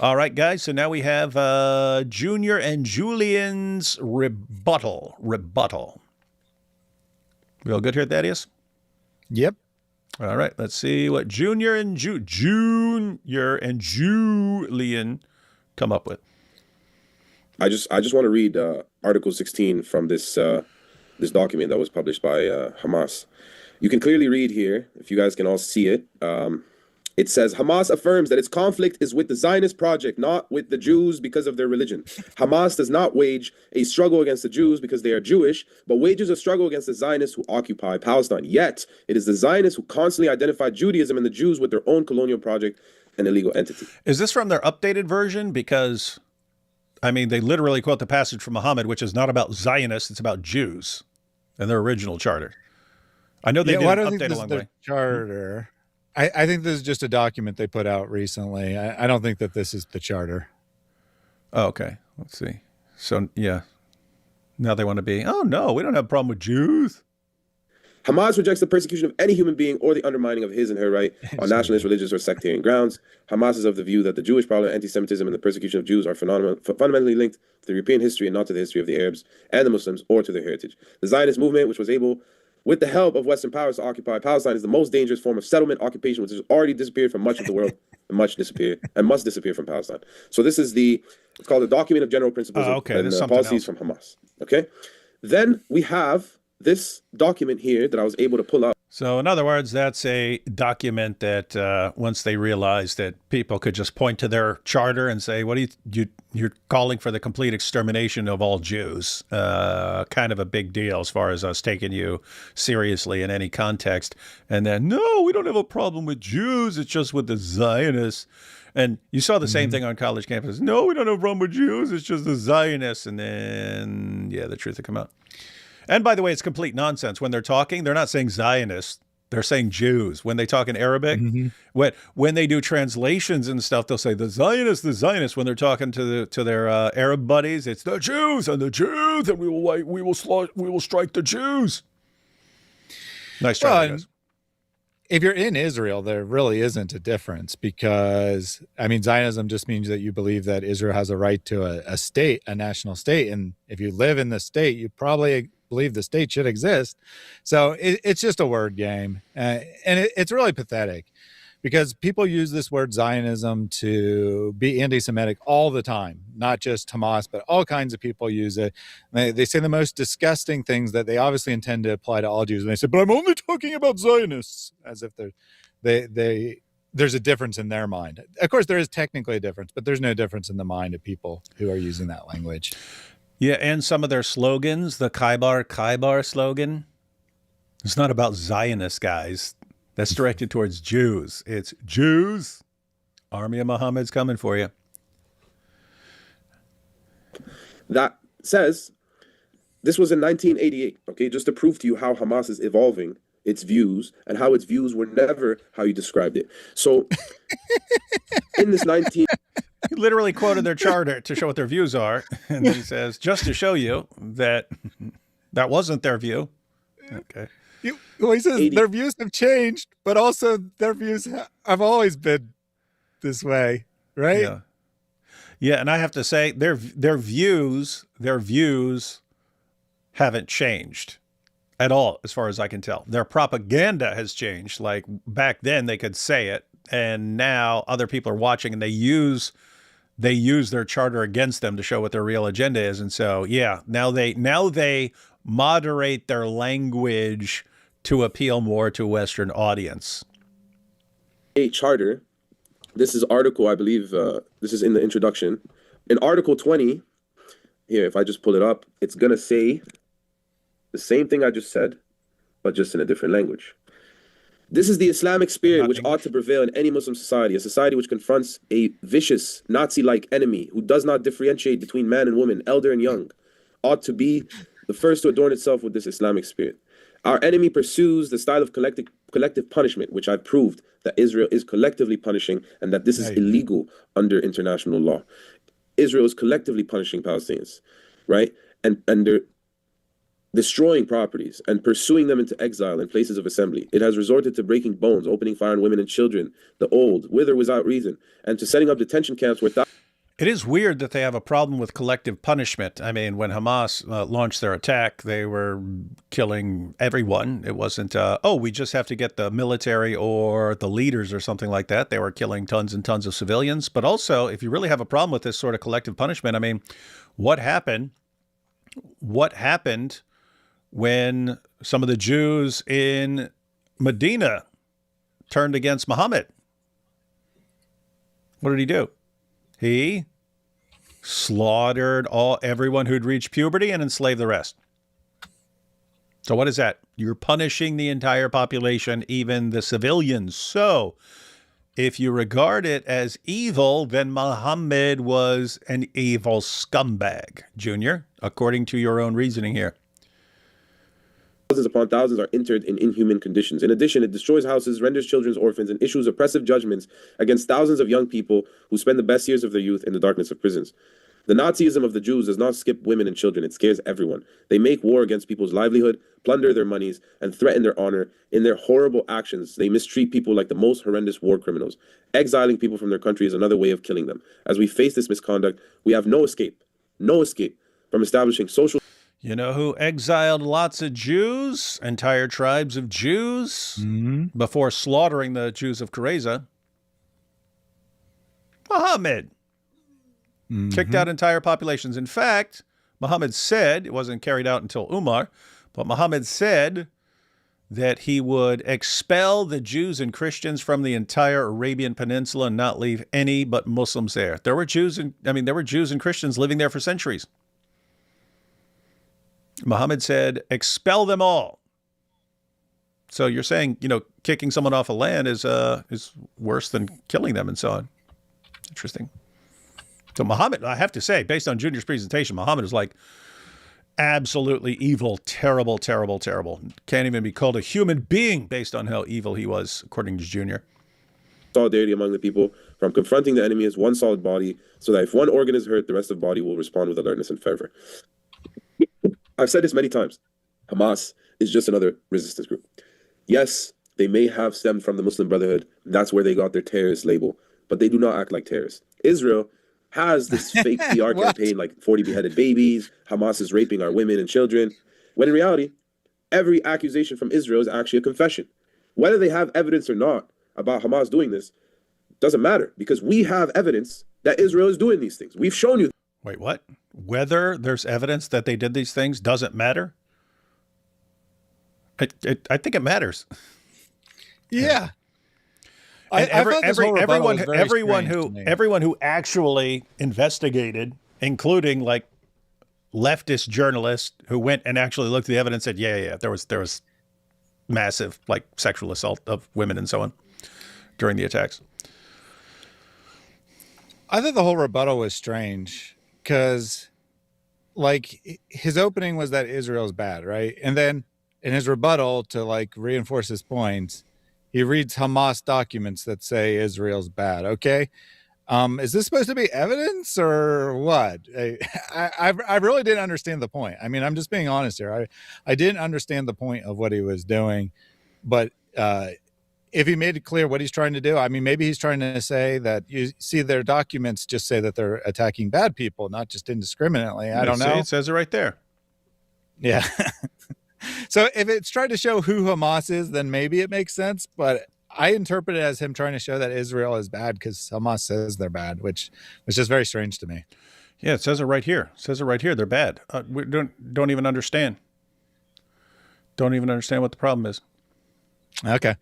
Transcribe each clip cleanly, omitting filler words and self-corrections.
All right, guys. So now we have Junior and Julian's rebuttal. We all good here, Thaddeus? Yep. All right. Let's see what Junior and Julian come up with. I just want to read Article 16 from this document that was published by Hamas. You can clearly read here, if you guys can all see it. It says, Hamas affirms that its conflict is with the Zionist project, not with the Jews because of their religion. Hamas does not wage a struggle against the Jews because they are Jewish, but wages a struggle against the Zionists who occupy Palestine. Yet, it is the Zionists who constantly identify Judaism and the Jews with their own colonial project and illegal entity. Is this from their updated version? Because, I mean, they literally quote the passage from Muhammad, which is not about Zionists, it's about Jews and their original charter. I know they didn't update along the way. Charter. I think this is just a document they put out recently. I don't think that this is the charter. Oh, okay. Let's see. So, yeah. Now they want to be, oh, no, we don't have a problem with Jews. Hamas rejects the persecution of any human being or the undermining of his and her right on nationalist, religious, or sectarian grounds. Hamas is of the view that the Jewish problem, anti-Semitism, and the persecution of Jews are fundamentally linked to the European history and not to the history of the Arabs and the Muslims or to their heritage. The Zionist movement, which was able, with the help of Western powers, to occupy Palestine, is the most dangerous form of settlement occupation, which has already disappeared from much of the world and must disappear from Palestine. So this is it's called the Document of General Principles and Policies from Hamas. Okay. Then we have this document here that I was able to pull up. So in other words, that's a document that once they realized that people could just point to their charter and say, what you're calling for the complete extermination of all Jews, kind of a big deal as far as us taking you seriously in any context. And then, no, we don't have a problem with Jews. It's just with the Zionists. And you saw the same thing on college campuses. No, we don't have a problem with Jews. It's just the Zionists. And then, yeah, the truth will come out. And by the way, it's complete nonsense. When they're talking, they're not saying Zionists. They're saying Jews. When they talk in Arabic, when they do translations and stuff, they'll say the Zionists. When they're talking to their Arab buddies, it's the Jews, and we will strike the Jews. Nice try, guys. If you're in Israel, there really isn't a difference because, I mean, Zionism just means that you believe that Israel has a right to a state, a national state. And if you live in the state, you probably believe the state should exist. So it's just a word game. And it's really pathetic because people use this word Zionism to be anti-Semitic all the time, not just Hamas, but all kinds of people use it. They say the most disgusting things that they obviously intend to apply to all Jews. And they say, but I'm only talking about Zionists, as if there's a difference in their mind. Of course, there is technically a difference, but there's no difference in the mind of people who are using that language. Yeah, and some of their slogans, the Khaybar slogan, it's not about Zionists, guys. That's directed towards Jews. It's Jews. Army of Muhammad's coming for you. That says, this was in 1988, okay, just to prove to you how Hamas is evolving its views and how its views were never how you described it. So in this He literally quoted their charter to show what their views are. And then he says, just to show you that that wasn't their view. Okay. He says their views have changed, but also their views have always been this way, right? Yeah. Yeah, and I have to say their views haven't changed at all, as far as I can tell. Their propaganda has changed. Like back then they could say it, and now other people are watching and they use their charter against them to show what their real agenda is. And so, yeah, now they moderate their language to appeal more to a Western audience. A charter. This is article, I believe, this is in the introduction. In Article 20, here, if I just pull it up, it's going to say the same thing I just said, but just in a different language. This is the Islamic spirit which ought to prevail in any Muslim society, a society which confronts a vicious, Nazi-like enemy who does not differentiate between man and woman, elder and young, ought to be the first to adorn itself with this Islamic spirit. Our enemy pursues the style of collective punishment, which I've proved that Israel is collectively punishing and that this is illegal under international law. Israel is collectively punishing Palestinians, right? And they're destroying properties and pursuing them into exile and places of assembly. It has resorted to breaking bones, opening fire on women and children, the old, with or without reason, and to setting up detention camps where It is weird that they have a problem with collective punishment. I mean, when Hamas launched their attack, they were killing everyone. It wasn't, we just have to get the military or the leaders or something like that. They were killing tons and tons of civilians. But also, if you really have a problem with this sort of collective punishment, I mean, what happened? What happened when some of the Jews in Medina turned against Muhammad? What did he do? He slaughtered everyone who'd reached puberty and enslaved the rest. So what is that? You're punishing the entire population, even the civilians. So if you regard it as evil, then Muhammad was an evil scumbag, Junior, according to your own reasoning here. Thousands upon thousands are entered in inhuman conditions. In addition, it destroys houses, renders children orphans, and issues oppressive judgments against thousands of young people who spend the best years of their youth in the darkness of prisons. The Nazism of the Jews does not skip women and children. It scares everyone. They make war against people's livelihood, plunder their monies, and threaten their honor. In their horrible actions, they mistreat people like the most horrendous war criminals. Exiling people from their country is another way of killing them. As we face this misconduct, we have no escape from establishing social... You know who exiled lots of Jews, entire tribes of Jews, before slaughtering the Jews of Qurayza? Muhammad. Kicked out entire populations. In fact, Muhammad said, it wasn't carried out until Umar, but Muhammad said that he would expel the Jews and Christians from the entire Arabian Peninsula and not leave any but Muslims there. There were Jews and Christians living there for centuries. Muhammad said, expel them all. So you're saying, kicking someone off a land is worse than killing them and so on. Interesting. So Muhammad, I have to say, based on Junior's presentation, Muhammad is like absolutely evil, terrible, terrible, terrible. Can't even be called a human being based on how evil he was, according to Junior. Solidarity among the people from confronting the enemy as one solid body, so that if one organ is hurt, the rest of the body will respond with alertness and fervor. I've said this many times. Hamas is just another resistance group. Yes, they may have stemmed from the Muslim Brotherhood. That's where they got their terrorist label. But they do not act like terrorists. Israel has this fake PR campaign like 40 beheaded babies, Hamas is raping our women and children, when in reality, every accusation from Israel is actually a confession. Whether they have evidence or not about Hamas doing this doesn't matter, because we have evidence that Israel is doing these things. We've shown you. Wait, what? Whether there's evidence that they did these things doesn't matter? I think it matters. Yeah. Everyone who actually investigated, including like leftist journalists who went and actually looked at the evidence, said, yeah, there was massive like sexual assault of women and so on during the attacks. I thought the whole rebuttal was strange because, like, his opening was that Israel's bad, right? And then in his rebuttal, to like reinforce his points, he reads Hamas documents that say Israel's bad. Okay, is this supposed to be evidence or what? I really didn't understand the point. I mean, I'm just being honest here. I didn't understand the point of what he was doing, but if he made it clear what he's trying to do, I mean, maybe he's trying to say that you see their documents just say that they're attacking bad people, not just indiscriminately. I don't know. It says it right there. Yeah. So if it's trying to show who Hamas is, then maybe it makes sense. But I interpret it as him trying to show that Israel is bad because Hamas says they're bad, which was just very strange to me. Yeah, it says it right here. It says it right here. They're bad. We don't even understand. Don't even understand what the problem is. Okay.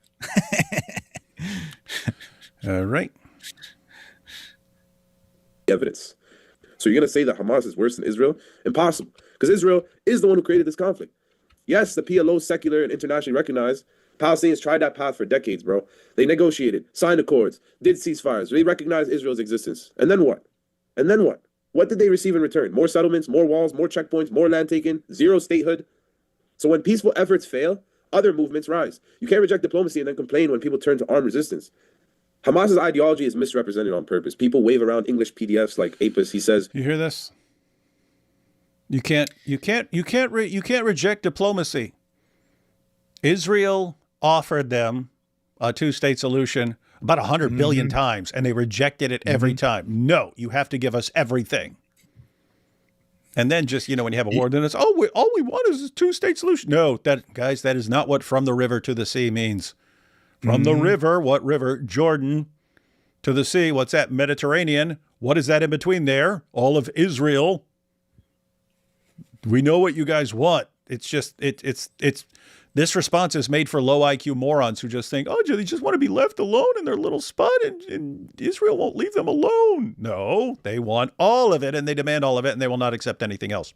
All right. Evidence. So you're going to say that Hamas is worse than Israel? Impossible. Because Israel is the one who created this conflict. Yes, the PLO is secular and internationally recognized. Palestinians tried that path for decades, bro. They negotiated, signed accords, did ceasefires. They recognized Israel's existence. And then what? And then what? What did they receive in return? More settlements, more walls, more checkpoints, more land taken, zero statehood. So when peaceful efforts fail, other movements rise. You can't reject diplomacy and then complain when people turn to armed resistance. Hamas's ideology is misrepresented on purpose. People wave around English PDFs like Apis. He says, "You hear this? You can't reject diplomacy." Israel offered them a two-state solution about 100 billion times, and they rejected it every time. No, you have to give us everything. And then just, when you have a war, then it's, all we want is a two-state solution. No, guys, that is not what from the river to the sea means. From the river, what river? Jordan, to the sea, what's that? Mediterranean. What is that in between there? All of Israel. We know what you guys want. It's just, it's this response is made for low IQ morons who just think, they just want to be left alone in their little spot and Israel won't leave them alone. No, they want all of it and they demand all of it and they will not accept anything else.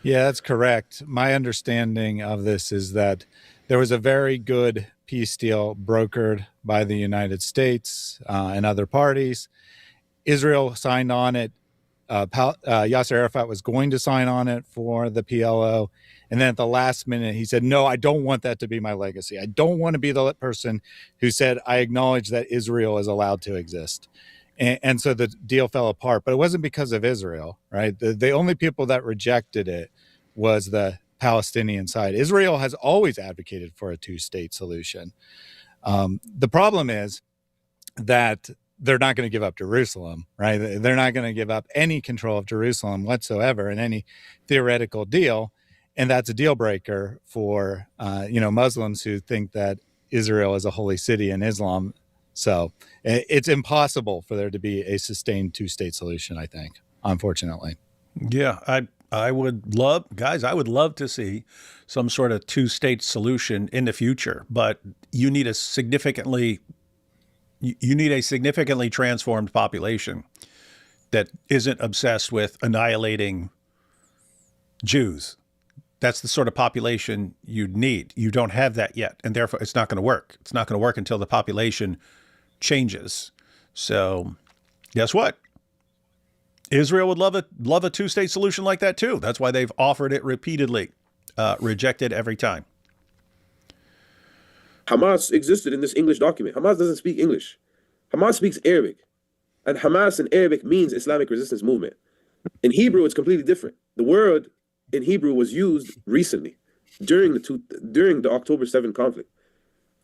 Yeah, that's correct. My understanding of this is that there was a very good peace deal brokered by the United States and other parties. Israel signed on it. Yasser Arafat was going to sign on it for the PLO. And then at the last minute, he said, no, I don't want that to be my legacy. I don't want to be the person who said, I acknowledge that Israel is allowed to exist. And so the deal fell apart. But it wasn't because of Israel, right? The only people that rejected it was the Palestinian side. Israel has always advocated for a two-state solution. The problem is that they're not going to give up Jerusalem, right? They're not going to give up any control of Jerusalem whatsoever in any theoretical deal. And that's a deal breaker for, Muslims who think that Israel is a holy city in Islam. So it's impossible for there to be a sustained two-state solution, I think, unfortunately. Yeah, I would love to see some sort of two-state solution in the future, but you need a significantly transformed population that isn't obsessed with annihilating Jews. That's the sort of population you need. You don't have that yet, and therefore it's not going to work. It's not going to work until the population changes. So guess what? Israel would love a two-state solution like that too. That's why they've offered it repeatedly, rejected every time. Hamas existed in this English document. Hamas doesn't speak English. Hamas speaks Arabic. And Hamas in Arabic means Islamic Resistance Movement. In Hebrew, it's completely different. The word in Hebrew was used recently during the October 7th conflict.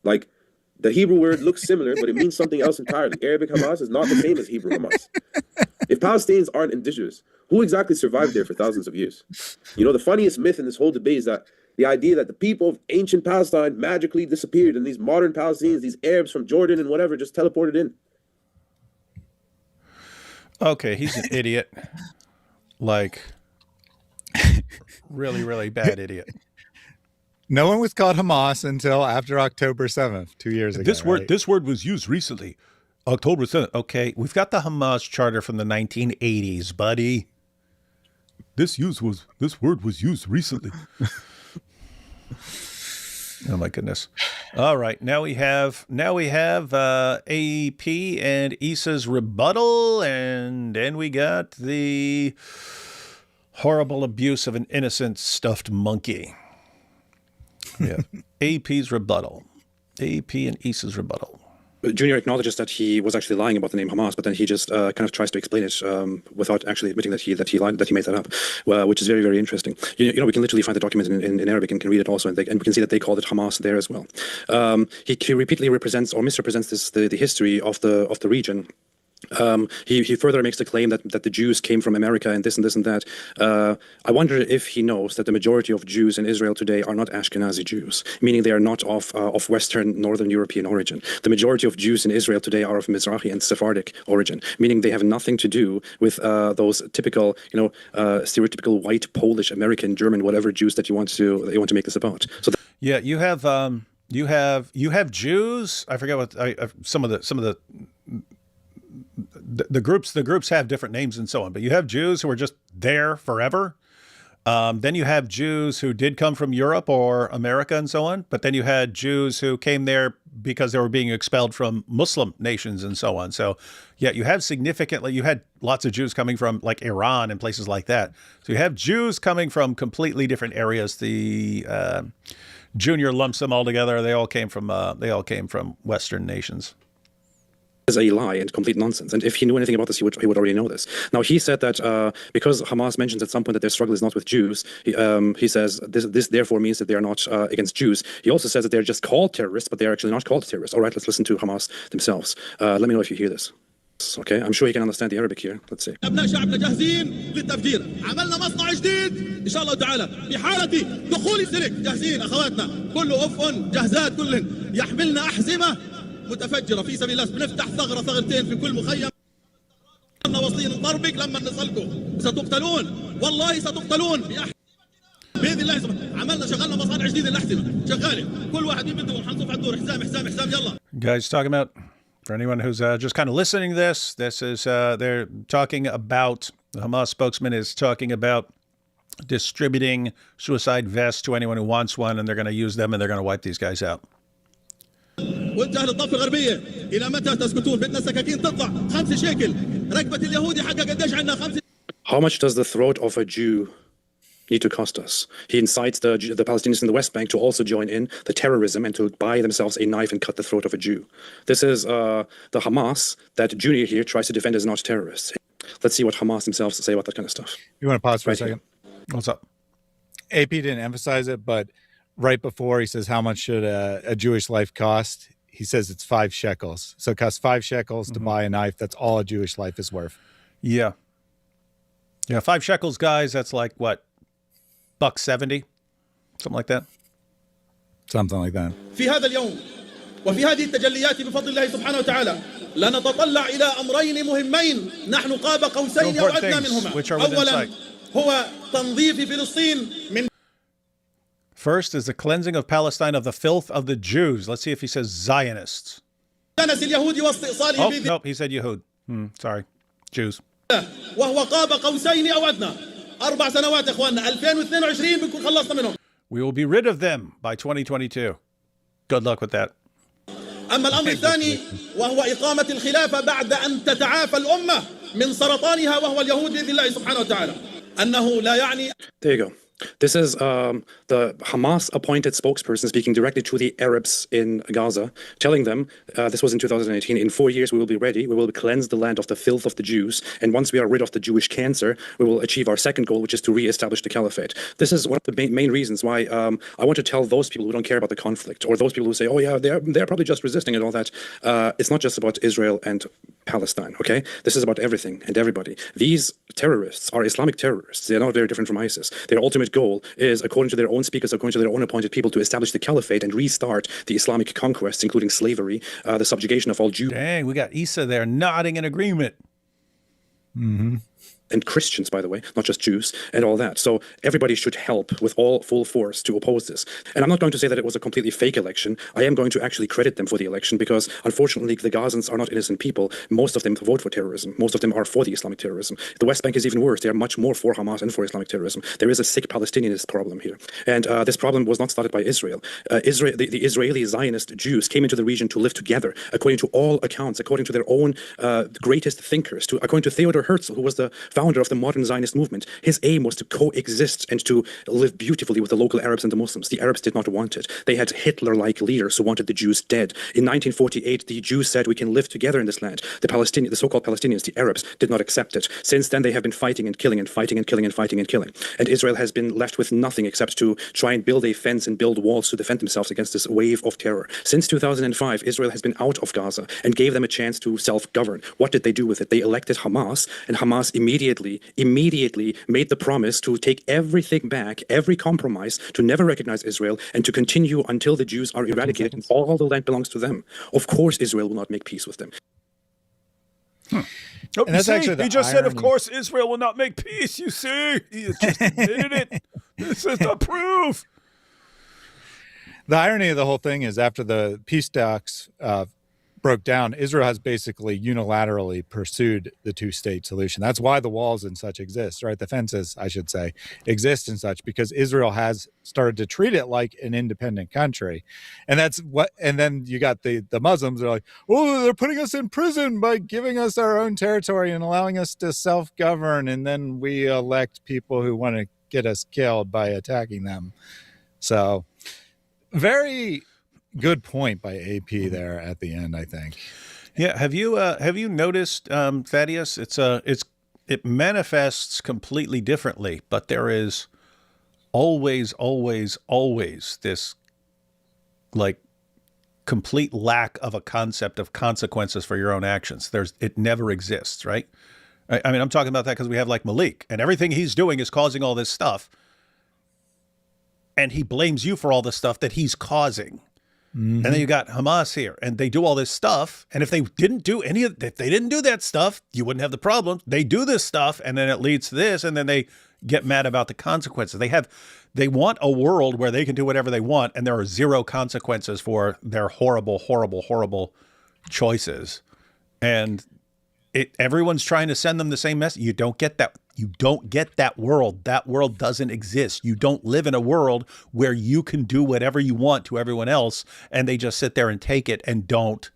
Like, the Hebrew word looks similar, but it means something else entirely. Arabic Hamas is not the same as Hebrew Hamas. If Palestinians aren't indigenous, who exactly survived there for thousands of years? The funniest myth in this whole debate is that the idea that the people of ancient Palestine magically disappeared and these modern Palestinians, these Arabs from Jordan and whatever, just teleported in. Okay, he's an idiot. Like, really, really bad idiot. No one was called Hamas until after October 7th, 2 years ago. This word was used recently. October 7th. Okay, we've got the Hamas charter from the 1980s, buddy. This word was used recently. Oh my goodness. All right, now we have AP and Issa's rebuttal, and then we got the horrible abuse of an innocent stuffed monkey. Yeah. AP's rebuttal. AP and Issa's rebuttal. Junior acknowledges that he was actually lying about the name Hamas, but then he just kind of tries to explain it without actually admitting that he lied, that he made that up, which is very, very interesting. We can literally find the document in Arabic and can read it also, and we can see that they called it Hamas there as well. He repeatedly represents or misrepresents the history of the region. He further makes the claim that the Jews came from America and this and this and that. I wonder if he knows that the majority of Jews in Israel today are not Ashkenazi Jews, meaning they are not of Western Northern European origin. The majority of Jews in Israel today are of Mizrahi and Sephardic origin, meaning they have nothing to do with those typical, stereotypical white, Polish, American, German, whatever Jews that you want to make this about. So yeah, you have Jews. I forget what some of the groups have different names and so on, but you have Jews who are just there forever. Then you have Jews who did come from Europe or America and so on, but then you had Jews who came there because they were being expelled from Muslim nations and so on. So yeah, you had lots of Jews coming from like Iran and places like that. So you have Jews coming from completely different areas. The Junior lumps them all together. They all came from Western nations. is a lie and complete nonsense. And if he knew anything about this, he would already know this. Now, he said that because Hamas mentions at some point that their struggle is not with Jews, he says this therefore means that they are not against Jews. He also says that they're just called terrorists, but they're actually not called terrorists. All right, let's listen to Hamas themselves. Let me know if you hear this. Okay, I'm sure you can understand the Arabic here. Let's see. أبناء شعبنا جاهزين للتفجير. عملنا مصنع جديد إن شاء الله تعالى في حالة دخول السلك جاهزين أخواتنا كله أف جاهزات كلهن يحملنا أحزمة متفجرة في سبيل الله بنفتح ثغرتين في كل مخيم واصلين نضربك لما نصلكم ستقتلون والله ستقتلون بإذن الله سبحانه عملنا شغلنا مصانع جديدة للأحزمة شغالة كل واحد بده حنصف على الدور حزام يلا. Guys, talking about, for anyone who's just kind of listening to this is, they're talking about, the Hamas spokesman is talking about distributing suicide vests to anyone who wants one, and they're going to use them and they're going to wipe these guys out. وانتهى للضفة الغربية إلى متى تسكتون بدنا سكاكين تطلع 5 شيكل ركبة اليهودي حقها قديش عندنا 5. How much does the throat of a Jew need to cost us? He incites the Palestinians in the West Bank to also join in the terrorism and to buy themselves a knife and cut the throat of a Jew. This is the Hamas that Junior here tries to defend as not terrorists. Let's see what Hamas themselves say about that kind of stuff. You want to pause for Right a second? What's up? AP didn't emphasize it, but right before he says, how much should a Jewish life cost? He says it's 5 shekels. So it costs 5 shekels to buy a knife. That's all a Jewish life is worth. Yeah. Yeah, 5 shekels, guys, that's like, what, $1.70? Something like that? Something like that. في هذا اليوم وفي هذه التجليات بفضل الله سبحانه وتعالى لنتطلع إلى أمرين مهمين نحن قاب قوسين أو أدنى منهما. أولا هو تنظيف فلسطين من. First is the cleansing of Palestine of the filth of the Jews. Let's see if he says Zionists. Oh, nope, he said Yehud. Sorry, Jews. وهو قاب قوسين أو أدنى 4 سنوات إخواننا 2022 بنكون خلصنا منهم. We will be rid of them by 2022. Good luck with that. أما الأمر الثاني وهو إقامة الخلافة بعد أن تتعافى الأمة من سرطانها وهو اليهود بإذن الله سبحانه وتعالى أنه لا يعني. There you go. This is the Hamas-appointed spokesperson speaking directly to the Arabs in Gaza, telling them, this was in 2018, in 4 years we will be ready, we will cleanse the land of the filth of the Jews, and once we are rid of the Jewish cancer, we will achieve our second goal, which is to re-establish the caliphate. This is one of the main reasons why I want to tell those people who don't care about the conflict, or those people who say, oh yeah, they're probably just resisting and all that. It's not just about Israel and Palestine, okay? This is about everything and everybody. These terrorists are Islamic terrorists. They're not very different from ISIS. Their ultimate goal is, according to their own speakers, according to their own appointed people, to establish the caliphate and restart the Islamic conquests, including slavery, the subjugation of all Jews. Dang, we got Isa there nodding in agreement. And Christians, by the way, not just Jews, and all that. So everybody should help with all full force to oppose this. And I'm not going to say that it was a completely fake election. I am going to actually credit them for the election because, unfortunately, the Gazans are not innocent people. Most of them vote for terrorism. Most of them are for the Islamic terrorism. The West Bank is even worse. They are much more for Hamas and for Islamic terrorism. There is a sick Palestinianist problem here. And this problem was not started by Israel. The Israeli Zionist Jews came into the region to live together, according to all accounts, according to their own greatest thinkers, according to Theodor Herzl, who was the founder of the modern Zionist movement. His aim was to coexist and to live beautifully with the local Arabs and the Muslims. The Arabs did not want it. They had Hitler-like leaders who wanted the Jews dead. In 1948, the Jews said we can live together in this land. The so-called Palestinians, the Arabs, did not accept it. Since then, they have been fighting and killing and fighting and killing and fighting and killing. And Israel has been left with nothing except to try and build a fence and build walls to defend themselves against this wave of terror. Since 2005, Israel has been out of Gaza and gave them a chance to self-govern. What did they do with it? They elected Hamas, and Hamas immediately made the promise to take everything back, every compromise, to never recognize Israel, and to continue until the Jews are eradicated and all the land belongs to them. Of course, Israel will not make peace with them. Nope, And that's actually the he just said, of irony. course, Israel will not make peace. You see, he just admitted it. This is the proof. The irony of the whole thing is after the peace talks broke down, Israel has basically unilaterally pursued the two-state solution. That's why the walls and such exist, right? The fences, I should say, exist and such, because Israel has started to treat it like an independent country. And that's what, and then you got the Muslims are like, oh, they're putting us in prison by giving us our own territory and allowing us to self-govern. And then we elect people who want to get us killed by attacking them. So very good point by AP there at the end, I think. Yeah, have you noticed, Thaddeus? It manifests completely differently, but there is always, always, always this like complete lack of a concept of consequences for your own actions. It never exists, right? I mean, I'm talking about that because we have like Malik, and everything he's doing is causing all this stuff, and he blames you for all the stuff that he's causing. And then you got Hamas here, and they do all this stuff. And if they didn't do that stuff, you wouldn't have the problem. They do this stuff, and then it leads to this, and then they get mad about the consequences. They want a world where they can do whatever they want, and there are zero consequences for their horrible, horrible, horrible choices. And everyone's trying to send them the same message. You don't get that. You don't get that world. That world doesn't exist. You don't live in a world where you can do whatever you want to everyone else, and they just sit there and take it and don't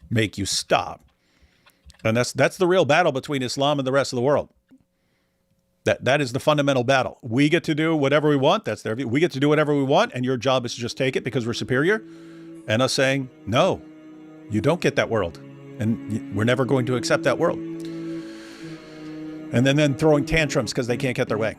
make you stop. And that's the real battle between Islam and the rest of the world. That is the fundamental battle. We get to do whatever we want. That's their view. We get to do whatever we want, and your job is to just take it because we're superior. And us saying, no, you don't get that world. And we're never going to accept that world. And then throwing tantrums because they can't get their way.